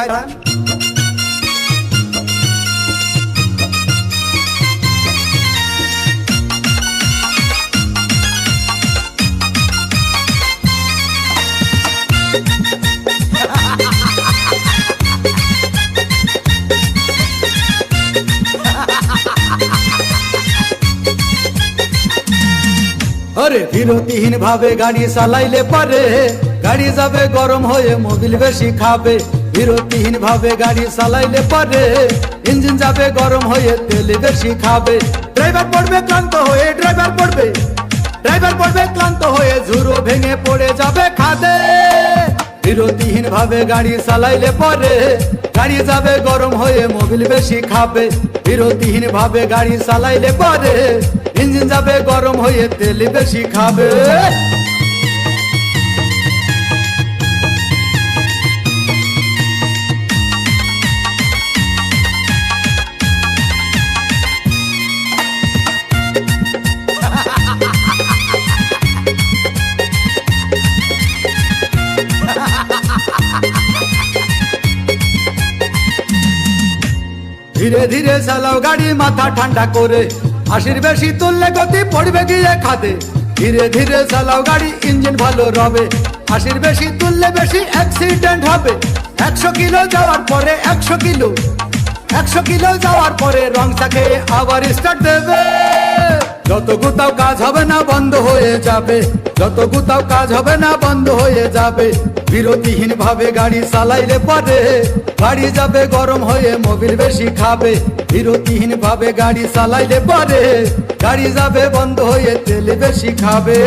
শয়তান। अरे বিরতিহীন ভাবে গাড়ি চালাইলে পারে গাড়ি যাবে গরম হয়ে মোবিল বেশি খাবে। বিরতিহীন ভাবে গাড়ি চালাইলে পারে ইঞ্জিন যাবে গরম হয়ে তেল বেশি খাবে। ড্রাইভার পড়বে ক্লান্ত হয়ে ড্রাইভার পড়বে ক্লান্ত হয়ে ঝুরো ভেঙে পড়ে যাবে খাদে। বিরতিহীন ভাবে গাড়ি চালাইলে পারে গাড়ি যাবে গরম হয়ে মোবিল বেশি খাবে। বিরতিহীন ভাবে গাড়ি চালাইলে পারে ইঞ্জিন যাবে গরম হয়ে তেল বেশি খাবে। ধীরে ধীরে চালাও গাড়ি মাথা ঠান্ডা করে, 80 বেশি তুললে গতি পড়বে গিয়ে খাদে। ধীরে ধীরে চালাও গাড়ি ইঞ্জিন ভালো রবে, 80 বেশি তুললে বেশি অ্যাক্সিডেন্ট হবে। 100 কিলো যাওয়ার পরে 100 কিলো যাওয়ার পরে রং চাকে আবার স্টার্ট দেবে। যত গুতাও কাজ হবে না বন্ধ হয়ে যাবে, যত গুতাও কাজ হবে না বন্ধ হয়ে যাবে। বিরতিহীন ভাবে গাড়ি চালাইলে পরে গাড়ি যাবে গরম হয়ে মোবিল বেশি খাবে। বিরতিহীন ভাবে গাড়ি চালাইলে পরে গাড়ি যাবে বন্ধ হয়ে তেল বেশি খাবে।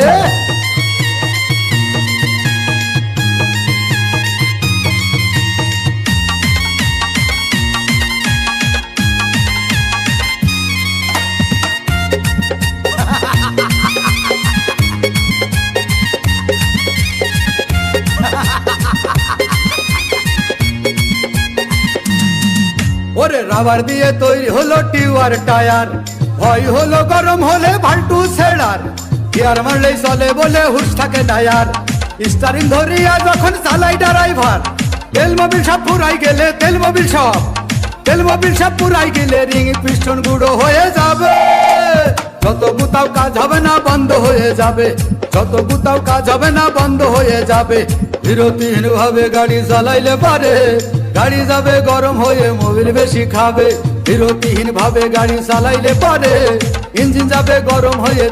ওরে রাবার দিয়ে তৈরি হলো টিউয়ার টায়ার, ভয় হলো গরম হলে ভাল্টু ছেড়ার। গিয়ার মারলেই চলে বলে হুশ থাকে টায়ার, স্টারিং ধরিয়া যখন চালাই ড্রাইভার। তেল মোবিল সব পুরাই গেলে তেল মোবিল সব পুরাই গেলে রিং পিস্টন গুঁড়ো হয়ে যাবে। যত গুতাও কাজ হবে না বন্ধ হয়ে যাবে, যত গুতাও কাজ হবে না বন্ধ হয়ে যাবে। বিরতিহীন ভাবে গাড়ি চালাইলে পারে গাড়ি যাবে গরম হয়ে মোবিল বেশি খাবে। বিরতিহীন ভাবে গাড়ি চালাইলে পারে ইঞ্জিন যাবে গরম হয়ে